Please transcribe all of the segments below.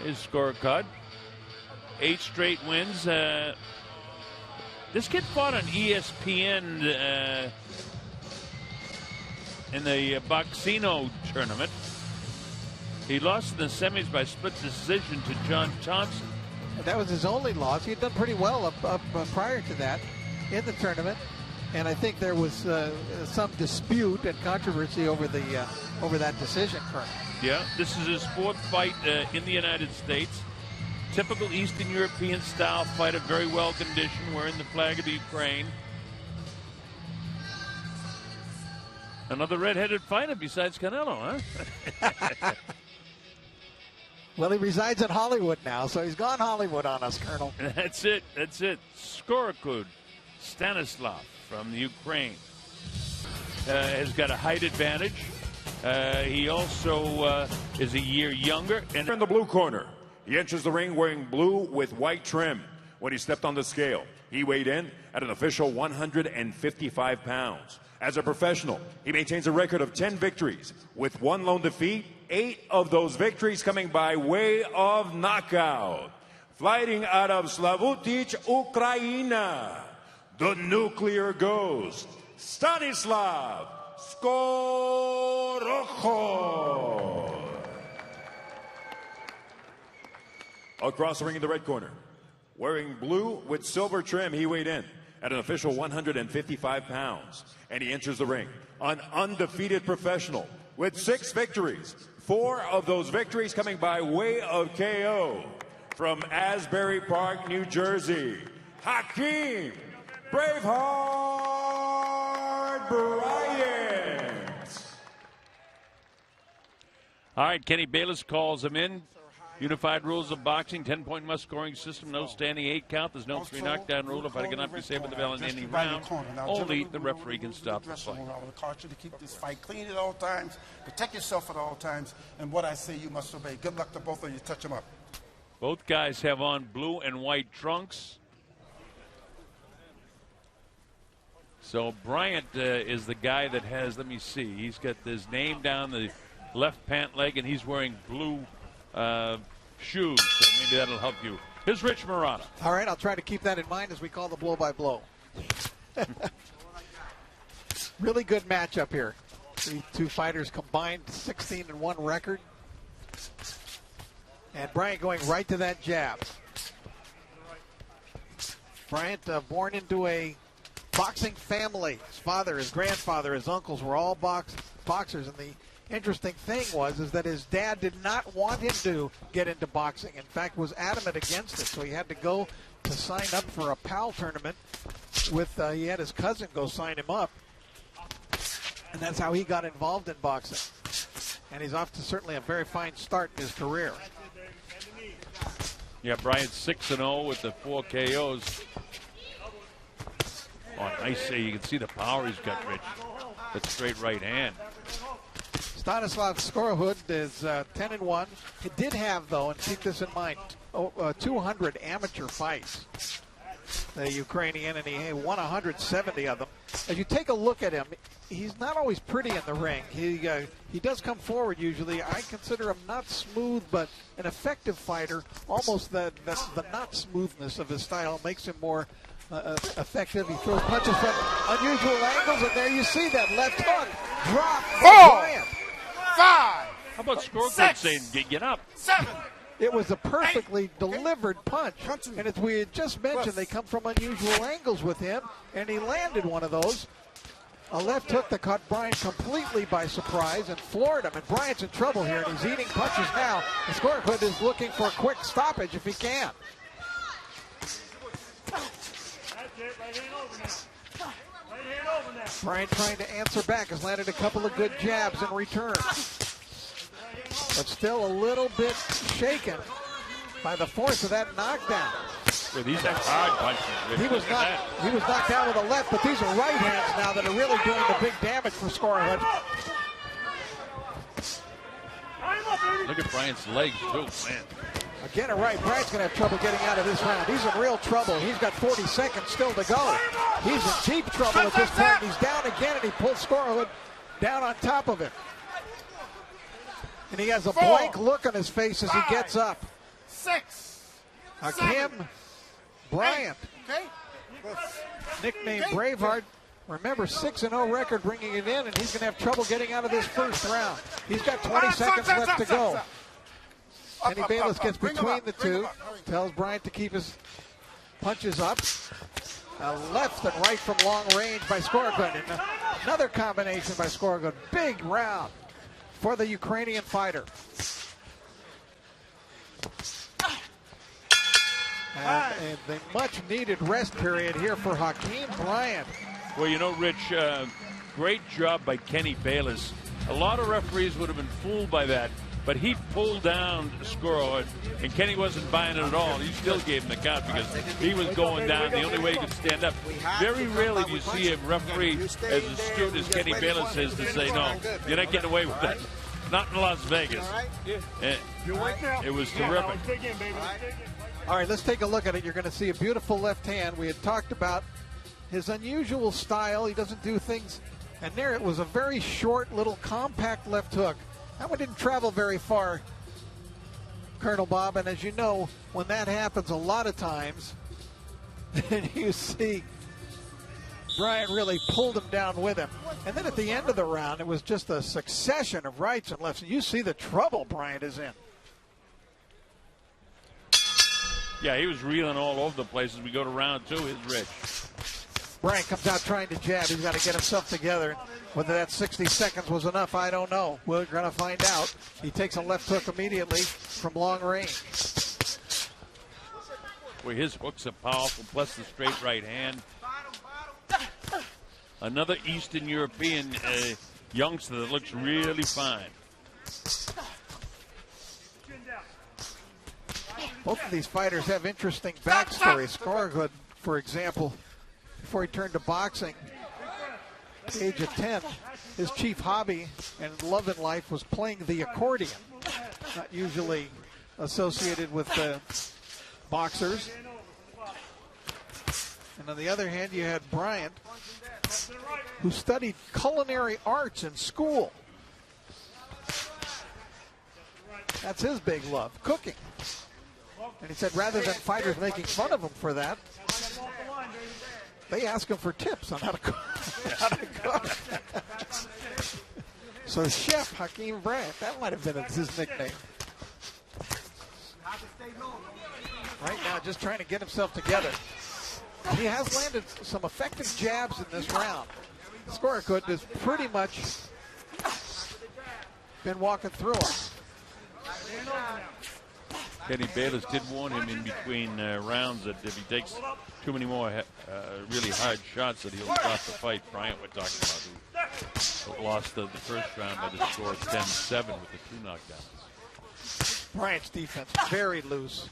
His scorecard. 8 straight wins. This kid fought on ESPN in the Boxino tournament. He lost in the semis by split decision to John Thompson. That was his only loss. He had done pretty well up prior to that in the tournament, and I think there was some dispute and controversy over that decision. Colonel. Yeah, this is his 4th fight in the United States. Typical Eastern European style fighter, very well conditioned, wearing the flag of the Ukraine. Another red-headed fighter besides Canelo, huh? Well, he resides in Hollywood now, so he's gone Hollywood on us, Colonel. That's it. SKOROKHOD Stanислав from the Ukraine has got a height advantage. He also is a year younger. And in the blue corner, he enters the ring wearing blue with white trim. When he stepped on the scale, he weighed in at an official 155 pounds. As a professional, he maintains a record of 10 victories with 1 lone defeat, 8 of those victories coming by way of knockout. Fighting out of Slavutic, Ukraine, the nuclear ghost, Stanislav SKOROKHOD. Across the ring in the red corner, wearing blue with silver trim, he weighed in at an official 155 pounds. And he enters the ring, an undefeated professional with 6 victories. 4 of those victories coming by way of KO. From Asbury Park, New Jersey, Hacking Braveheart Bryan. all right, Kenny Bayless calls him in. Unified rules of boxing, 10-point must-scoring system, no standing 8 count. There's no 3 knockdown rule. If I cannot be saved with the bell in any round, only the referee can stop the fight. To keep this fight clean at all times, protect yourself at all times, and what I say you must obey. Good luck to both of you. Touch them up. Both guys have on blue and white trunks. So Bryan is the guy that has, let me see, he's got his name down the left pant leg, and he's wearing blue shoes, so maybe that'll help you. Here's Rich Murata. All right, I'll try to keep that in mind as we call the blow-by-blow. Really good matchup here. These 2 fighters combined 16-1 record. And Bryan going right to that jab. Bryan born into a boxing family. His father, his grandfather, his uncles were all boxers, and the interesting thing is that his dad did not want him to get into boxing. In fact, was adamant against it. So he had to go to sign up for a PAL tournament with, he had his cousin go sign him up. And that's how he got involved in boxing. And he's off to certainly a very fine start in his career. Yeah, Bryan's 6-0 with the 4 KOs. Oh, nice. You can see the power he's got, Rich. That straight right hand. Stanislav SKOROKHOD is 10-1. He did have, though, and keep this in mind, 200 amateur fights, the Ukrainian, and he won 170 of them. As you take a look at him, he's not always pretty in the ring. He does come forward usually. I consider him not smooth, but an effective fighter. Almost the not smoothness of his style makes him more effective. He throws punches from unusual angles, and there you see that left hook drop. 4, 5. How about SKOROKHOD saying, get up? 7. It was a perfectly delivered punch. And as we had just mentioned, they come from unusual angles with him, and he landed one of those. A left hook that caught Bryan completely by surprise and floored him. And Bryan's in trouble here, and he's eating punches now. And SKOROKHOD is looking for a quick stoppage if he can. Bryan trying to answer back, has landed a couple of good jabs in return. But still a little bit shaken by the force of that knockdown. Well, these are hard punches. He was knocked down with a left, but these are right hands now that are really doing the big damage for SKOROKHOD. Look at Bryan's legs, too, man. Again, right. Bryan's going to have trouble getting out of this round. He's in real trouble. He's got 40 seconds still to go. He's in deep trouble at this point. He's down again, and he pulls SKOROKHOD down on top of him. And he has a blank look on his face as he gets up. Hakim Braiant, Okay? nicknamed Braveheart. Remember, 6-0 record bringing it in, and he's going to have trouble getting out of this first round. He's got 20 seconds left to go. Kenny Bayless gets between the two, tells Braiant to keep his punches up. Left and right from long range by SKOROKHOD. And another combination by SKOROKHOD. Big round for the Ukrainian fighter. And the much-needed rest period here for Hakim Braiant. Well, you know, Rich, great job by Kenny Bayless. A lot of referees would have been fooled by that, but he pulled down SKOROKHOD, and Kenny wasn't buying it at all. He still gave him the count because he was going down the only way he could stand up. Very rarely do you see a referee as astute as Kenny Bayless is to say, no, you're not getting away with that. Not in Las Vegas. It was terrific. All right, let's take a look at it. You're going to see a beautiful left hand. We had talked about his unusual style. He doesn't do things. And there it was, a very short, little compact left hook. That one didn't travel very far, Colonel Bob. And as you know, when that happens a lot of times, and you see Braiant really pulled him down with him. And then at the end of the round, it was just a succession of rights and lefts. And you see the trouble Braiant is in. Yeah, he was reeling all over the place as we go to round two. His Rich. Braiant comes out trying to jab. He's got to get himself together. Whether that 60 seconds was enough, I don't know. We're going to find out. He takes a left hook immediately from long range. Well, his hooks are powerful, plus the straight right hand. Another Eastern European youngster that looks really fine. Both of these fighters have interesting backstories. SKOROKHOD, for example, before he turned to boxing, at the age of 10, his chief hobby and love in life was playing the accordion. Not usually associated with boxers. And on the other hand, you had Braiant, who studied culinary arts in school. That's his big love, cooking. And he said rather than fighters making fun of him for that, they ask him for tips on how to cook. So Chef Hakim Braiant, that might have been his nickname. Right now, just trying to get himself together. He has landed some effective jabs in this round. SKOROKHOD has pretty much been walking through him. Kenny Bayless did warn him in between rounds that if he takes too many more really hard shots that he'll stop the fight. Braiant, we're talking about, who lost the first round by the score of 10-7 with the 2 knockdowns. Bryant's defense very loose.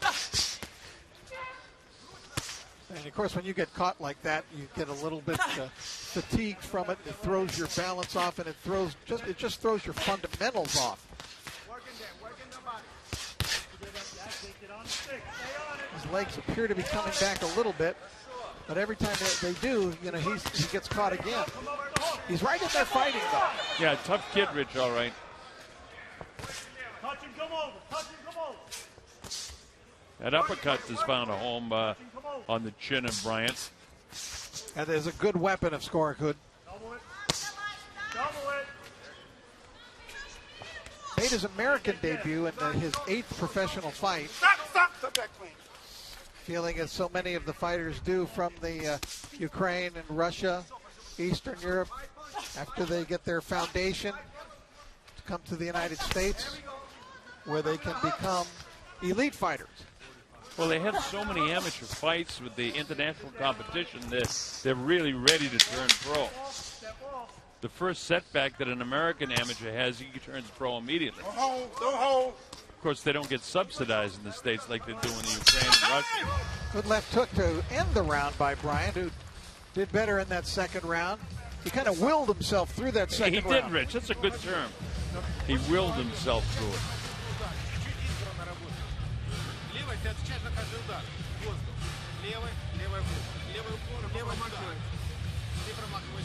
And of course, when you get caught like that, you get a little bit fatigued from it. It throws your balance off, and it just throws your fundamentals off. His legs appear to be coming back a little bit, but every time they do, you know, he gets caught again. He's right in there fighting, though. Yeah, tough kid, Rich, all right. Touch and come over. Touch and come over. That uppercut has found a home on the chin of Braiant. That is a good weapon of SKOROKHOD. Double it. Double it. Made his American debut in his 8th professional fight. Feeling as so many of the fighters do from the Ukraine and Russia, Eastern Europe, after they get their foundation to come to the United States, where they can become elite fighters. Well, they have so many amateur fights with the international competition that they're really ready to turn pro. The first setback that an American amateur has, he turns pro immediately. Don't hold. Of course, they don't get subsidized in the States like they do in the Ukraine and Russia. Good left hook to end the round by Braiant, who did better in that second round. He kind of willed himself through that second round. He did, Rich. That's a good term. He willed himself through it.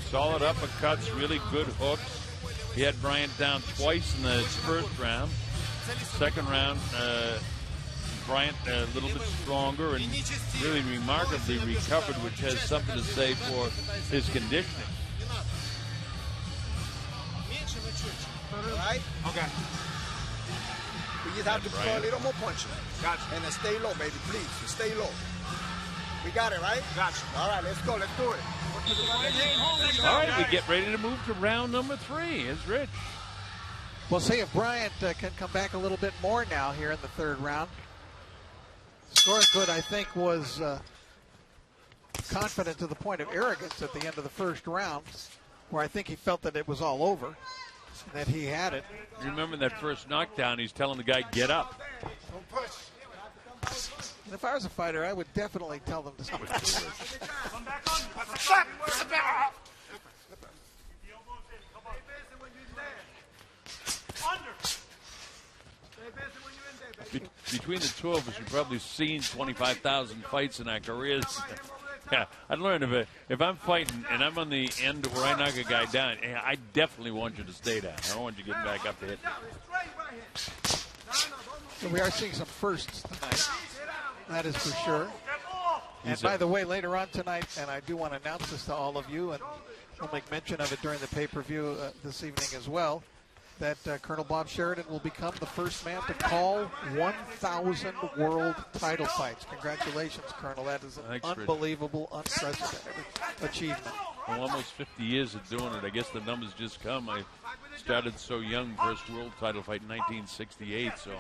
Solid uppercuts, really good hooks. He had Braiant down twice in the first round. Second round, Braiant a little bit stronger and really remarkably recovered, which has something to say for his conditioning. Right? Okay. We just have to throw a little more punch. Gotcha. And then stay low, baby, please. Stay low. We got it, right? Gotcha. All right, let's go. Let's do it. All right, we get ready to move to round number 3. Here's Rich. We'll see if Braiant can come back a little bit more now here in the third round. SCOROHOD, I think, was confident to the point of arrogance at the end of the first round, where I think he felt that it was all over, that he had it. You remember that first knockdown, he's telling the guy, get up. Don't push. And if I was a fighter, I would definitely tell them to stop. Come back on. Between the two of us, we've probably seen 25,000 fights in our careers. Yeah, I learned if I'm fighting and I'm on the end where I knock a guy down, I definitely want you to stay down. I don't want you getting back up to hit me. So we are seeing some firsts tonight. That is for sure. And by the way, later on tonight, and I do want to announce this to all of you, and we'll make mention of it during the pay-per-view this evening as well, that Colonel Bob Sheridan will become the first man to call 1,000 world title fights. Congratulations, Colonel. That is an unbelievable, unprecedented achievement. Well, almost 50 years of doing it. I guess the numbers just come. I started so young, first world title fight in 1968, so.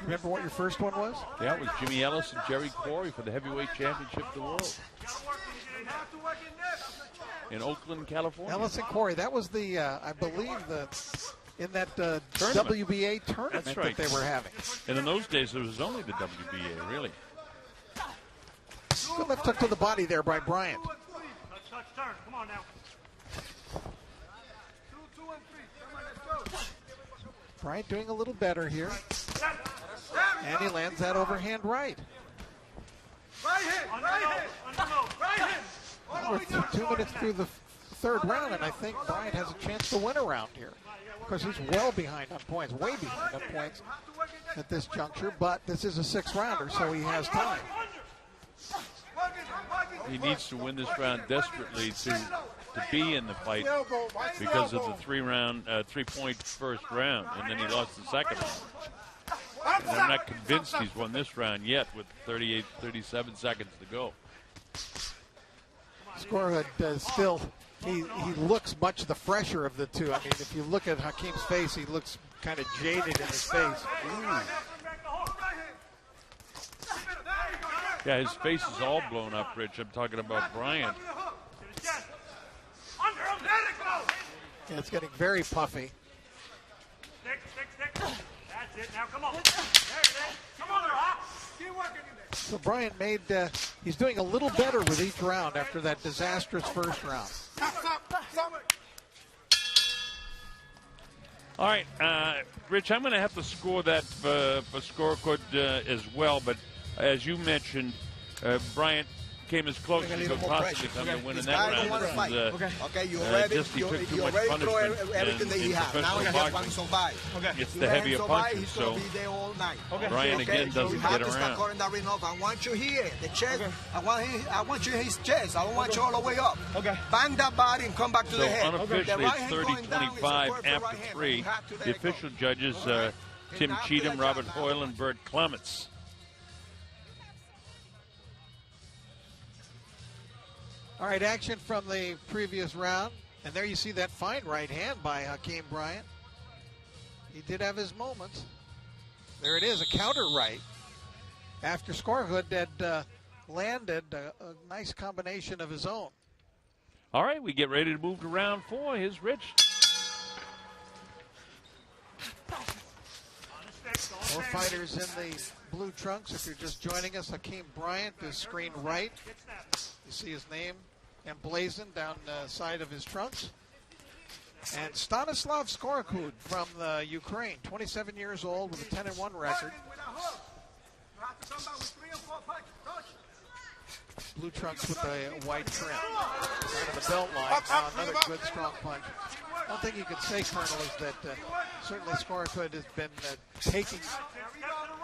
Remember what your first one was? Yeah, it was Jimmy Ellis and Jerry Quarry for the heavyweight championship of the world. In Oakland, California. Ellis and Quarry. That was the, I believe, in that WBA tournament that they were having. And in those days, there was only the WBA, really. Good left hook to the body there by Braiant. Touch, turn. Come on now. Braiant doing a little better here. And he lands that overhand right. We're 2 minutes through the third round, and I think Braiant has a chance to win a round here. Because he's well behind on points, way behind on points at this juncture, but this is a 6th rounder, so he has time. He needs to win this round desperately to be in the fight because of the 3-point first round, and then he lost the second round. And I'm not convinced he's won this round yet with 37 seconds to go. SCOROHOD still, he looks much the fresher of the two. I mean, if you look at Hakim's face, he looks kind of jaded in his face. Yeah, his face is all blown up, Rich. I'm talking about Braiant. Yeah, it's getting very puffy. Stick. That's it. Now come on. There it is. Come on, keep working in there. So Braiant he's doing a little better with each round after that disastrous first round. All right, Rich, I'm going to have to score that for SCOROHOD as well, but as you mentioned, Braiant came as close as he could possibly come to winning that round. Okay, you already, just he took too much throw punishment everything that he has. Now he has one survive. It's the heavier punches, so Braiant again doesn't get around. I want you here, the chest. I want you in his chest. I don't want you all the way up. Bang that body and come back to the head. Unofficially, it's 30-25 after 3. The official judges, Tim Cheatham, Robert Hoyle, and Bert Clements. All right, action from the previous round. And there you see that fine right hand by Hakim Braiant. He did have his moments. There it is, a counter right. After SCOROHOD had landed a nice combination of his own. All right, we get ready to move to round 4. Here's Rich. 4 fighters in the blue trunks. If you're just joining us, Hakim Braiant is screen right. You see his name emblazoned down the side of his trunks. And Stanislav SCOROHOD from the Ukraine, 27 years old with a 10-1 record. Blue trunks with a white trim. Kind of the belt line. Another good strong punch. One thing you could say, Colonel, is that certainly SCOROHOD has been taking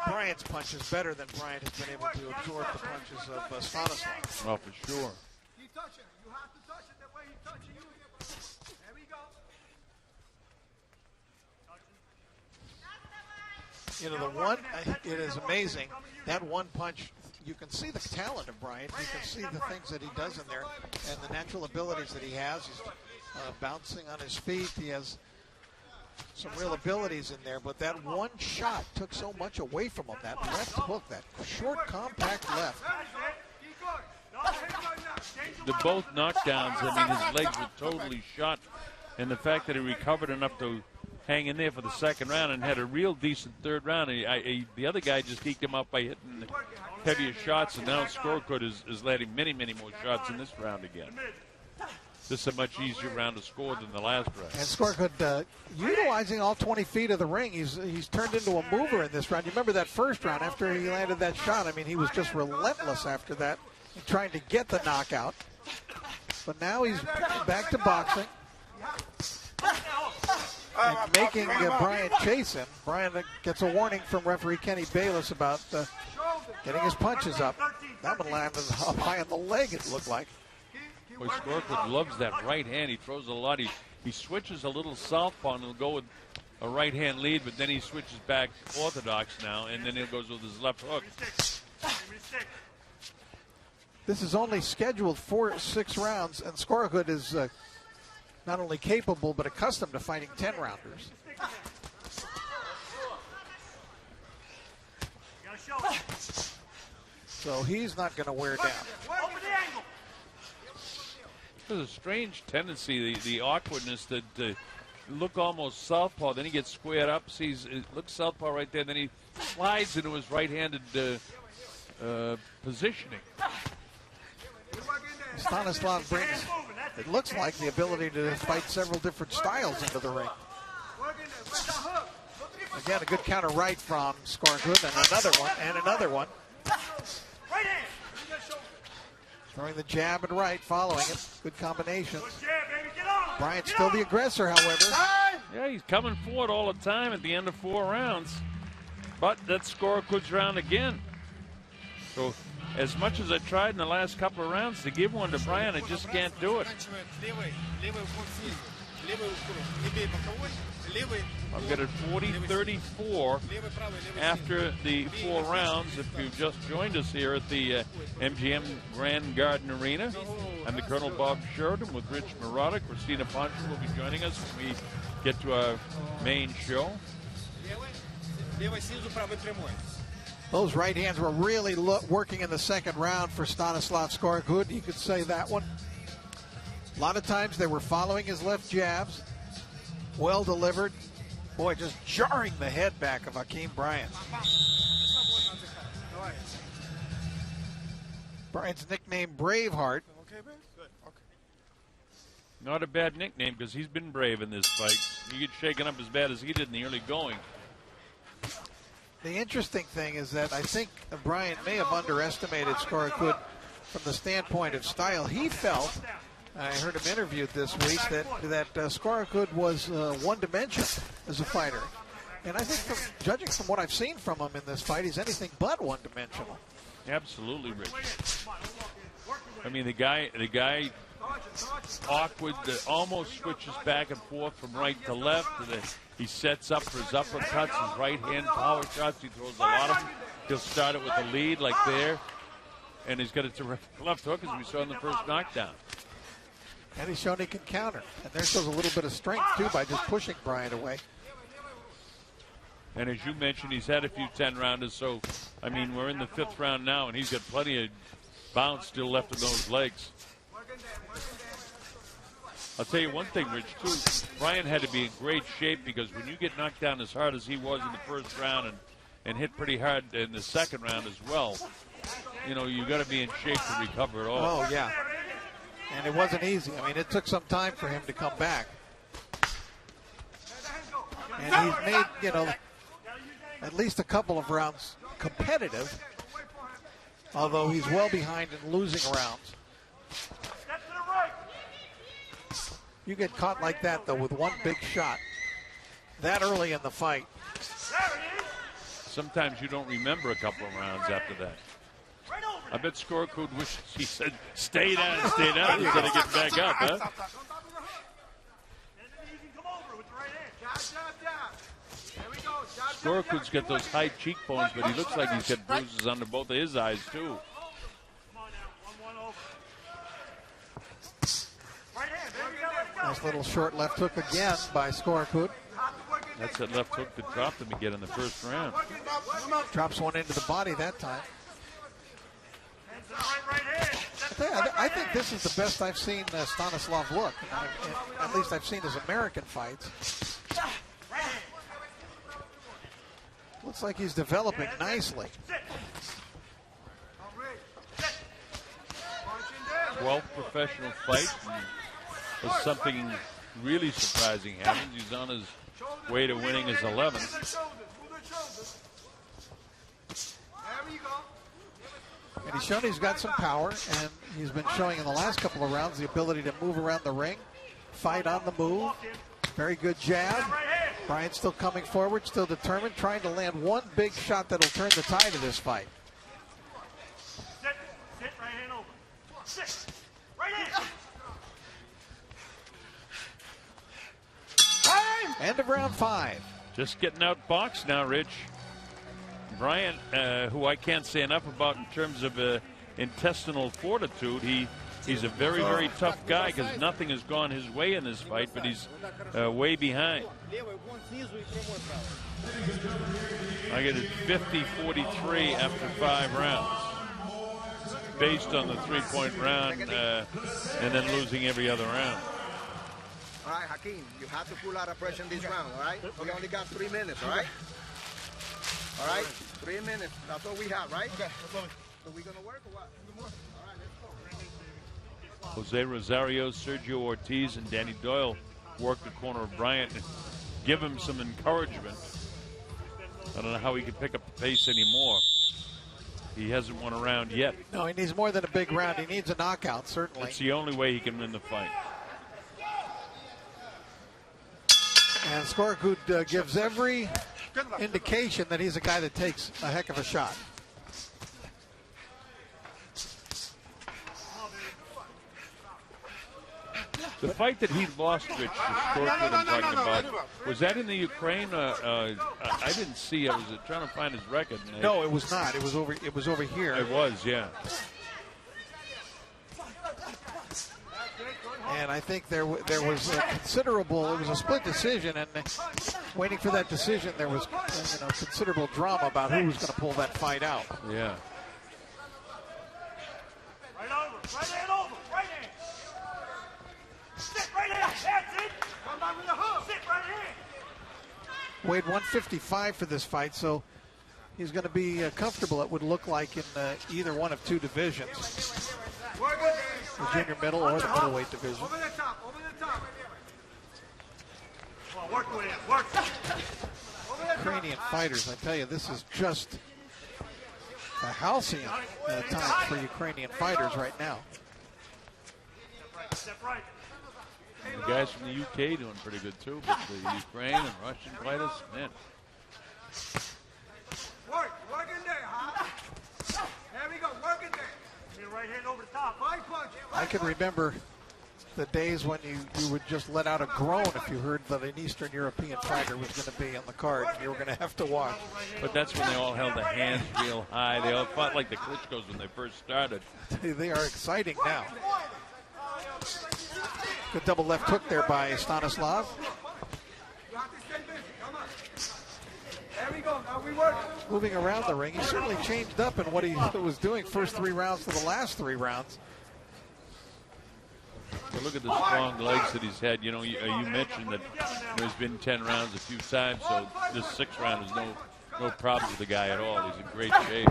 Bryant's punches better than Bryant has been able to absorb the punches of Stanislav. Well, for sure. Keep touching. You have to touch it the way he's touching you. There we go. You know, the one, it is amazing. That one punch, you can see the talent of Bryant. You can see the things that he does in there and the natural abilities that he has. He's bouncing on his feet. He has some real abilities in there, but that one shot took so much away from him. That left hook, that short, compact left. The both knockdowns, I mean, his legs were totally shot, and the fact that he recovered enough to hang in there for the second round and had a real decent third round. The other guy just eked him out by hitting heavier shots, and now SCOROHOD is letting many, many more shots in this round again. This is a much easier round to score than the last round. And SCOROHOD utilizing all 20 feet of the ring. He's turned into a mover in this round. You remember that first round after he landed that shot? I mean, he was just relentless after that, trying to get the knockout. But now he's back to boxing and making Bryant chase him. Bryant gets a warning from referee Kenny Bayless about getting his punches up. That one landed up high on the leg, it looked like. Boy, SCOROHOD loves that right hand. He throws a lot. He switches a little southpaw and he'll go with a right hand lead, but then he switches back orthodox now, and then he goes with his left hook. This is only scheduled for 6 rounds, and SCOROHOD is not only capable but accustomed to fighting 10-rounders. So he's not going to wear down. There's a strange tendency, the awkwardness that look almost southpaw, then he gets squared up, sees it looks southpaw right there, then he slides into his right-handed positioning. Stanislav brings, it looks like, the ability to fight several different styles into the ring. Again, a good counter right from SCOROHOD, and another one. Throwing the jab and right, following it. Good combinations. Bryant's still the aggressor, however. Yeah, he's coming forward all the time at the end of 4 rounds. But that's SCOROHOD's round again. So as much as I tried in the last couple of rounds to give one to Bryan, I just can't do it. I've got it 40-34 after the 4 rounds. If you've just joined us here at the MGM Grand Garden Arena, I'm the Colonel Bob Sheridan with Rich Marotta. Christina Poncho will be joining us when we get to our main show. Those right hands were really working in the second round for Stanislav SCOROHOD. You could say that one. A lot of times they were following his left jabs. Well delivered. Boy, just jarring the head back of Hakim Bryan. Bryan's nickname Braveheart. Not a bad nickname because he's been brave in this fight. He gets shaken up as bad as he did in the early going. The interesting thing is that I think Bryan may have underestimated SCOROHOD from the standpoint of style. He felt, I heard him interviewed this week, that SCOROHOD was one-dimensional as a fighter. And I think, judging from what I've seen from him in this fight, he's anything but one-dimensional. Absolutely, Rich. I mean, the guy awkward, almost switches back and forth from right to left. And he sets up for his uppercuts, his right-hand power shots. He throws a lot of them. He'll start it with a lead like there. And he's got a terrific left hook, as we saw in the first knockdown. And he's shown he can counter. And there shows a little bit of strength, too, by just pushing Bryan away. And as you mentioned, he's had a few 10-rounders. So, I mean, we're in the 5th round now, and he's got plenty of bounce still left in those legs. I'll tell you one thing, Rich, too. Bryan had to be in great shape because when you get knocked down as hard as he was in the first round and hit pretty hard in the second round as well, you know, you got to be in shape to recover it all. Oh, yeah. And it wasn't easy. I mean, it took some time for him to come back. And he's made, you know, at least a couple of rounds competitive, although he's well behind in losing rounds. You get caught like that, though, with one big shot that early in the fight. Sometimes you don't remember a couple of rounds after that. I bet SCOROHOD wished he said, stay down, instead of getting back up, huh? SCOROHOD's got those high cheekbones, but he looks like he's got bruises under both of his eyes, too. Nice little short left hook again by SCOROHOD. That's that left hook that dropped him again in the first round. Drops one into the body that time. I think this is the best I've seen Stanislav look. At least I've seen his American fights. Looks like he's developing nicely. 12th professional fight. If something really surprising happens, he's on his way to winning his 11th. And he's shown he's got some power, and he's been showing in the last couple of rounds the ability to move around the ring, fight on the move. Very good jab. Bryan's still coming forward, still determined, trying to land one big shot that'll turn the tide of this fight. Sit right hand over. Sit. Right hand. End of round 5. Just getting outboxed now, Rich. Bryanт, who I can't say enough about in terms of intestinal fortitude, he's a very, very tough guy because nothing has gone his way in this fight, but he's way behind. I get it 50-43 after 5 rounds, based on the 3-point round and then losing every other round. All right, Hakim, you have to pull out of pressure in this round, all right? We only got 3 minutes, all right? All right, 3 minutes. That's all we have, right? Okay. So we gonna work or what? All right, let's go. Jose Rosario, Sergio Ortiz, and Danny Doyle work the corner of Bryanт and give him some encouragement. I don't know how he can pick up the pace anymore. He hasn't won a round yet. No, he needs more than a big round. He needs a knockout, certainly. It's the only way he can win the fight. And SCOROHOD gives every indication that he's a guy that takes a heck of a shot. The fight that he lost, Rich, the SCOROHOD I'm talking about, was that in the Ukraine? I didn't see. I was trying to find his record. No, it was not. It was over. It was over here. It was, yeah. And I think there was a considerable. It was a split decision, and waiting for that decision, there was considerable drama about who was going to pull that fight out. Yeah. Right over. Right hand over. Right hand. Sit right hand. That's it. Come back with the hook. Sit right hand. Weighed 155 for this fight, so he's going to be comfortable, it would look like, in either one of 2 divisions. The junior middle or the middleweight division. Over the top. Over the top. Come on, work with it. Work. Ukrainian fighters, I tell you, this is just a halcyon time for Ukrainian fighters right now. Step right. And the guys from the UK doing pretty good too, but the Ukraine and Russian fighters, man. Work in there, huh? There we go, work in there. Right hand over the top. Right punch. I can remember the days when you would just let out a groan if you heard that an Eastern European fighter was going to be on the card. You were going to have to watch. But that's when they all held their hands real high. They all fought like the Klitschko's when they first started. They are exciting now. Good double left hook there by Stanislav. There we go. Now we work. Moving around the ring, he certainly changed up in what he was doing first 3 rounds to the last 3 rounds. Well, look at the strong legs that he's had. You know, you mentioned that there's been 10 rounds a few times, so this 6th round is no problem with the guy at all. He's in great shape.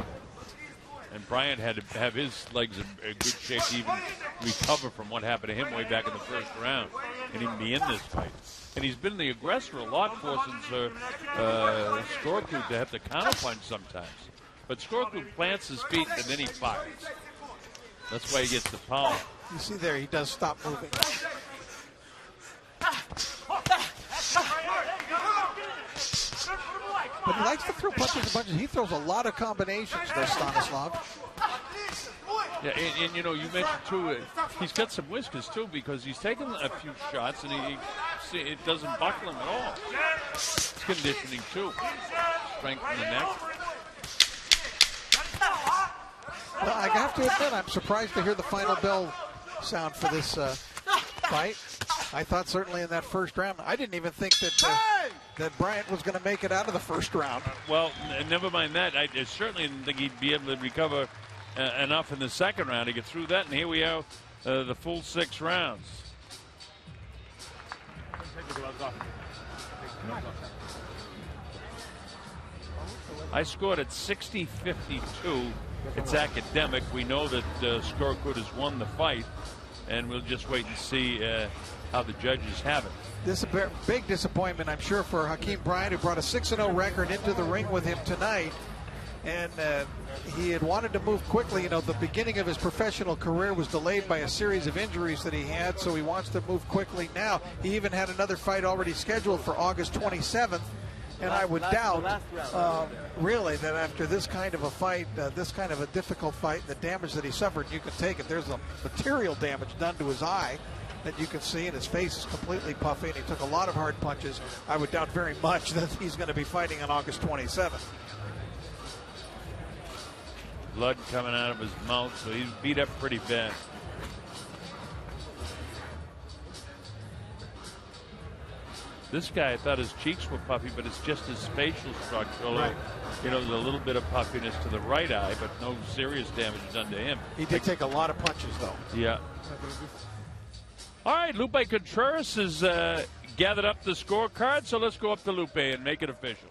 And Bryanт had to have his legs in good shape to even recover from what happened to him way back in the first round and even be in this fight. And he's been the aggressor a lot, forcing SCOROHOD to have to counterpunch sometimes. But SCOROHOD plants his feet and then he fires. That's why he gets the power. You see there, he does stop moving. But he likes to throw punches and punches. He throws a lot of combinations, does Stanislav. Yeah, and you know, you mentioned too, he's got some whiskers too, because he's taken a few shots and it doesn't buckle him at all. It's conditioning too. Strength in the neck. Well, I have to admit, I'm surprised to hear the final bell sound for this fight. I thought certainly in that first round, I didn't even think that Bryan was going to make it out of the first round. Well, never mind that. I certainly didn't think he'd be able to recover enough in the second round to get through that, and here we are, the full 6 rounds. I scored at 60-52. It's academic. We know that SCOROHOD has won the fight, and we'll just wait and see how the judges have it. This is a big disappointment, I'm sure, for Hakim Bryan, who brought a 6-0 record into the ring with him tonight. And he had wanted to move quickly. You know, the beginning of his professional career was delayed by a series of injuries that he had, so he wants to move quickly now. He even had another fight already scheduled for August 27th. And I would doubt, really, that after this kind of a fight, this kind of a difficult fight, the damage that he suffered, you can take it. There's a material damage done to his eye that you can see, and his face is completely puffy, and he took a lot of hard punches. I would doubt very much that he's going to be fighting on August 27th. Blood coming out of his mouth, so he's beat up pretty bad. This guy, I thought his cheeks were puffy, but it's just his facial structure. Although, you know, there's a little bit of puffiness to the right eye, but no serious damage done to him. He did take a lot of punches, though. Yeah. All right, Lupe Contreras has gathered up the scorecard, so let's go up to Lupe and make it official.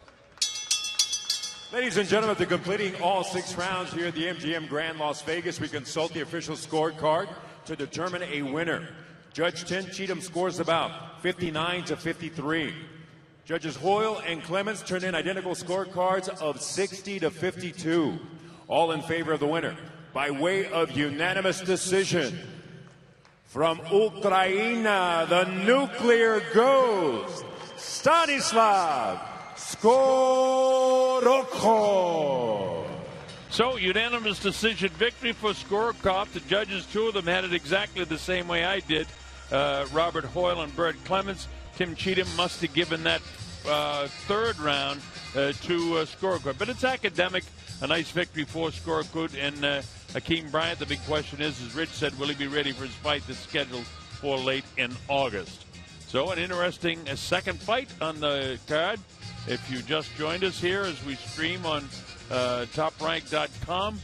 Ladies and gentlemen, after completing all 6 rounds here at the MGM Grand Las Vegas, we consult the official scorecard to determine a winner. Judge Tim Cheatham scores about 59-53. Judges Hoyle and Clemens turn in identical scorecards of 60-52. All in favor of the winner by way of unanimous decision. From Ukraine, the nuclear ghost, Stanislav SCOROHOD. So, unanimous decision victory for SCOROHOD. The judges, 2 of them had it exactly the same way I did. Robert Hoyle and Bert Clemens. Tim Cheatham must have given that 3rd round to SCOROHOD. But it's academic. A nice victory for SCOROHOD and Hakim Bryan. The big question is, as Rich said, will he be ready for his fight that's scheduled for late in August? So an interesting second fight on the card. If you just joined us here as we stream on toprank.com.